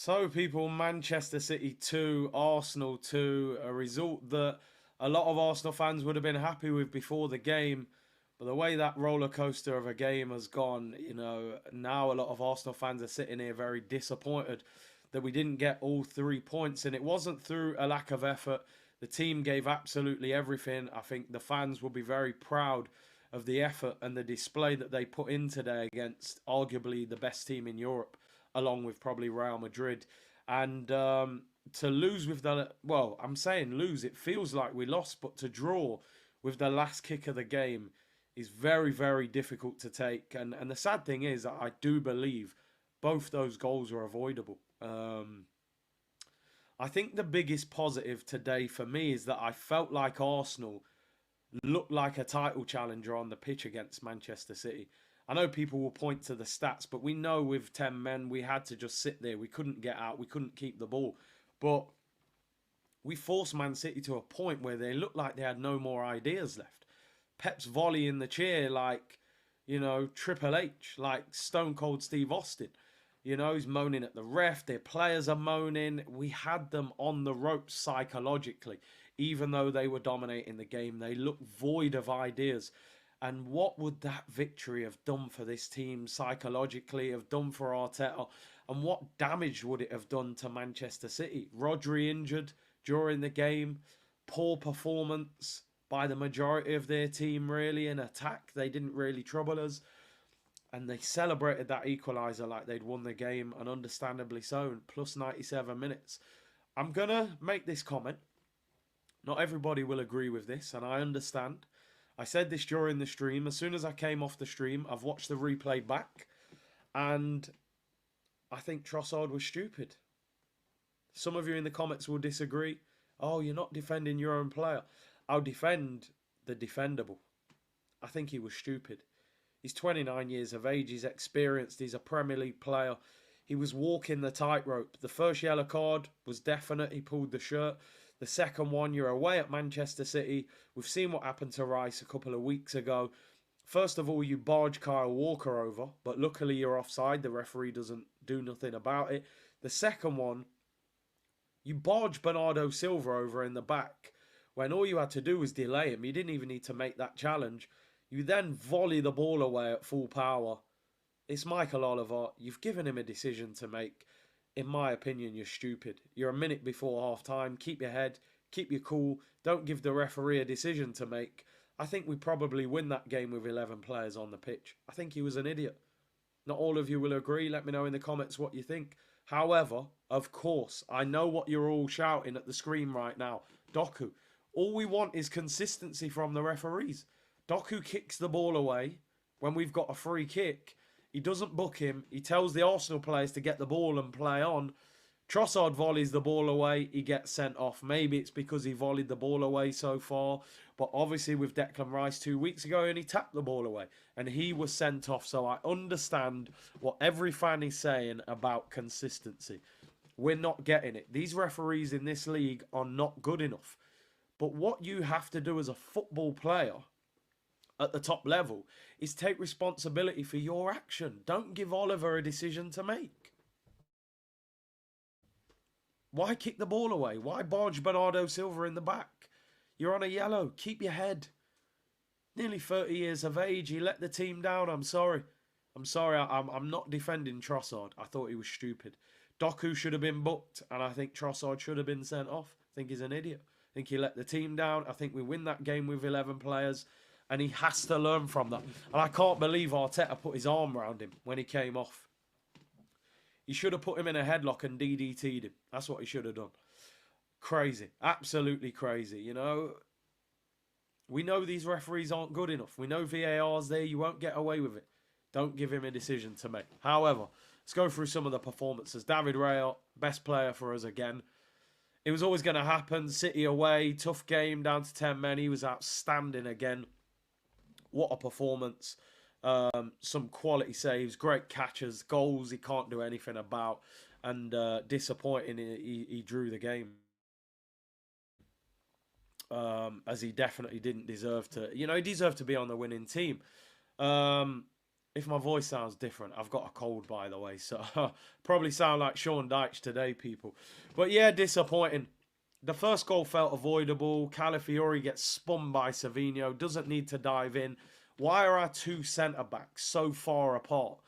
So, people, Manchester City 2, Arsenal 2, a result that a lot of Arsenal fans would have been happy with before the game. But the way that roller coaster of a game has gone, now a lot of Arsenal fans are sitting here very disappointed that we didn't get all 3 points. And it wasn't through a lack of effort. The team gave absolutely everything. I think the fans will be very proud of the effort and the display that they put in today against arguably the best team in Europe, along with probably Real Madrid. And to lose with well, I'm saying lose, it feels like we lost, but to draw with the last kick of the game is very, very difficult to take. And the sad thing is, I do believe both those goals are avoidable. I think the biggest positive today for me is that I felt like Arsenal looked like a title challenger on the pitch against Manchester City. I know people will point to the stats, but we know with 10 men, we had to just sit there. We couldn't get out. We couldn't keep the ball. But we forced Man City to a point where they looked like they had no more ideas left. Pep's volley in the chair like, Triple H, like Stone Cold Steve Austin. He's moaning at the ref. Their players are moaning. We had them on the ropes psychologically. Even though they were dominating the game, they looked void of ideas. And what would that victory have done for this team psychologically, have done for Arteta? And what damage would it have done to Manchester City? Rodri injured during the game. Poor performance by the majority of their team, really, in attack. They didn't really trouble us. And they celebrated that equaliser like they'd won the game, and understandably so, plus 97 minutes. I'm going to make this comment. Not everybody will agree with this, and I understand. I said this during the stream. As soon as I came off the stream, I've watched the replay back, and I think Trossard was stupid. Some of you in the comments will disagree. Oh, you're not defending your own player. I'll defend the defendable. I think he was stupid. He's 29 years of age. He's experienced. He's a Premier League player. He was walking the tightrope. The first yellow card was definite. He pulled the shirt. The second one, you're away at Manchester City. We've seen what happened to Rice a couple of weeks ago. First of all, you barge Kyle Walker over, but luckily you're offside. The referee doesn't do nothing about it. The second one, you barge Bernardo Silva over in the back when all you had to do was delay him. You didn't even need to make that challenge. You then volley the ball away at full power. It's Michael Oliver. You've given him a decision to make. In my opinion, you're stupid. You're a minute before half time. Keep your head. Keep your cool. Don't give the referee a decision to make. I think we probably win that game with 11 players on the pitch. I think he was an idiot. Not all of you will agree. Let me know in the comments what you think. However, of course, I know what you're all shouting at the screen right now. Doku. All we want is consistency from the referees. Doku kicks the ball away when we've got a free kick. He doesn't book him. He tells the Arsenal players to get the ball and play on. Trossard volleys the ball away. He gets sent off. Maybe it's because he volleyed the ball away so far. But obviously with Declan Rice 2 weeks ago, and he tapped the ball away. And he was sent off. So I understand what every fan is saying about consistency. We're not getting it. These referees in this league are not good enough. But what you have to do as a football player at the top level is take responsibility for your action. Don't give Oliver a decision to make. Why kick the ball away? Why barge Bernardo Silva in the back? You're on a yellow. Keep your head. Nearly 30 years of age. He let the team down. I'm sorry. I'm not defending Trossard. I thought he was stupid. Doku should have been booked, and I think Trossard should have been sent off. I think he's an idiot. I think he let the team down. I think we win that game with 11 players. And he has to learn from that. And I can't believe Arteta put his arm around him when he came off. He should have put him in a headlock and DDT'd him. That's what he should have done. Crazy. Absolutely crazy, We know these referees aren't good enough. We know VAR's there. You won't get away with it. Don't give him a decision to make. However, let's go through some of the performances. David Raya, best player for us again. It was always going to happen. City away. Tough game, down to 10 men. He was outstanding again. What a performance. Some quality saves, great catches, goals he can't do anything about. And disappointing, he drew the game. As he definitely didn't deserve to. He deserved to be on the winning team. If my voice sounds different, I've got a cold, by the way, so probably sound like Sean Dyche today, people. But yeah, disappointing. The first goal felt avoidable. Calafiori gets spun by Savinho, doesn't need to dive in. Why are our two centre-backs so far apart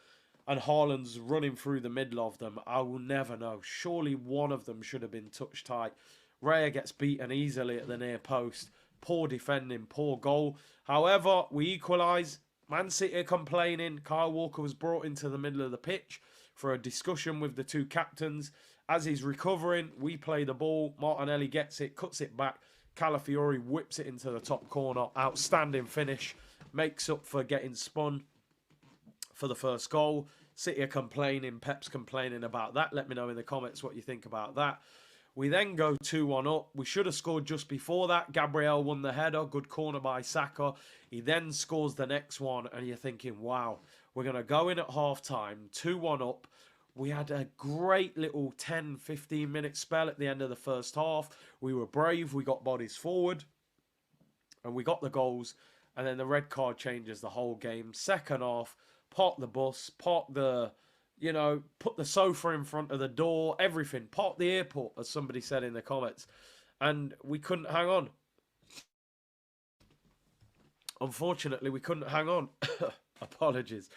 and Haaland's running through the middle of them? I will never know. Surely one of them should have been touch tight. Raya gets beaten easily at the near post. Poor defending, poor goal. However, we equalise. Man City are complaining. Kyle Walker was brought into the middle of the pitch for a discussion with the two captains. As he's recovering, we play the ball. Martinelli gets it, cuts it back. Calafiori whips it into the top corner. Outstanding finish. Makes up for getting spun for the first goal. City are complaining. Pep's complaining about that. Let me know in the comments what you think about that. We then go 2-1 up. We should have scored just before that. Gabriel won the header. Good corner by Saka. He then scores the next one. And you're thinking, wow, we're going to go in at half-time. 2-1 up. We had a great little 10, 15-minute spell at the end of the first half. We were brave. We got bodies forward. And we got the goals. And then the red card changes the whole game. Second half, park the bus, park the... You know, put the sofa in front of the door, everything. Park the airport, as somebody said in the comments. And we couldn't hang on. Unfortunately, we couldn't hang on. Apologies.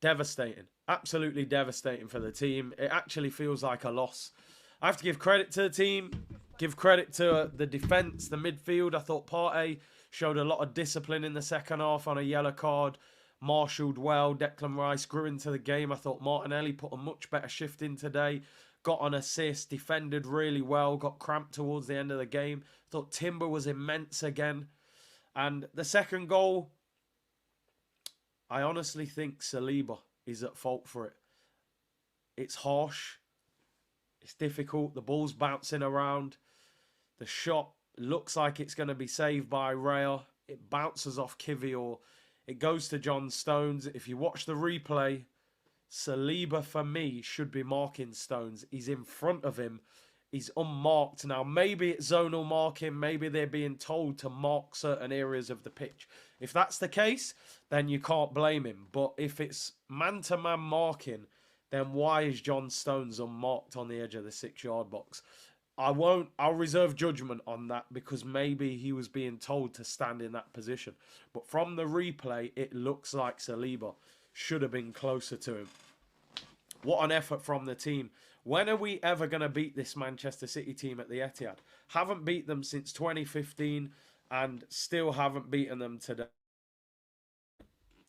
Devastating. Absolutely devastating for the team. It actually feels like a loss. I have to give credit to the team. Give credit to the defence, the midfield. I thought Partey showed a lot of discipline in the second half on a yellow card. Marshalled well. Declan Rice grew into the game. I thought Martinelli put a much better shift in today. Got an assist. Defended really well. Got cramped towards the end of the game. Thought Timber was immense again. And the second goal, I honestly think Saliba is at fault for it. It's harsh. It's difficult. The ball's bouncing around. The shot looks like it's going to be saved by Raya. It bounces off Kivior. It goes to John Stones. If you watch the replay, Saliba, for me, should be marking Stones. He's in front of him. He's unmarked. Now, maybe it's zonal marking. Maybe they're being told to mark certain areas of the pitch. If that's the case, then you can't blame him. But if it's man-to-man marking, then why is John Stones unmarked on the edge of the 6-yard box? I'll reserve judgment on that because maybe he was being told to stand in that position. But from the replay, it looks like Saliba should have been closer to him. What an effort from the team. When are we ever going to beat this Manchester City team at the Etihad? Haven't beat them since 2015 and still haven't beaten them today.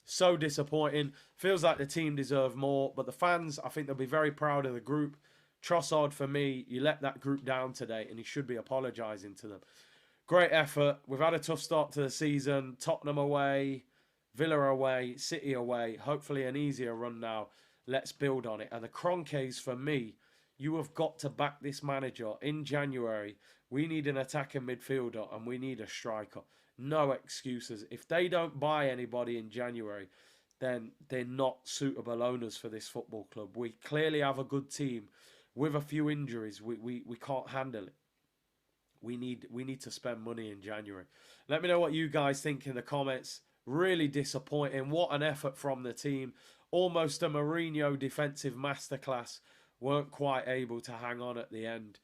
So disappointing. Feels like the team deserve more. But the fans, I think they'll be very proud of the group. Trossard, for me, you let that group down today and he should be apologising to them. Great effort. We've had a tough start to the season. Tottenham away, Villa away, City away. Hopefully an easier run now. Let's build on it. And the Kroenkes, for me, you have got to back this manager. In January, we need an attacking midfielder and we need a striker. No excuses. If they don't buy anybody in January, then they're not suitable owners for this football club. We clearly have a good team. With a few injuries, we can't handle it. We need to spend money in January. Let me know what you guys think in the comments. Really disappointing. What an effort from the team. Almost a Mourinho defensive masterclass. Weren't quite able to hang on at the end.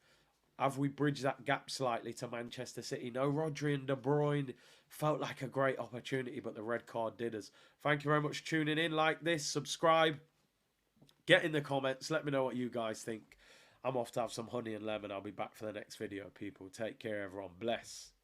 Have we bridged that gap slightly to Manchester City? No, Rodri and De Bruyne felt like a great opportunity, but the red card did us. Thank you very much for tuning in. Like this, subscribe. Get in the comments. Let me know what you guys think. I'm off to have some honey and lemon. I'll be back for the next video, people. Take care, everyone. Bless.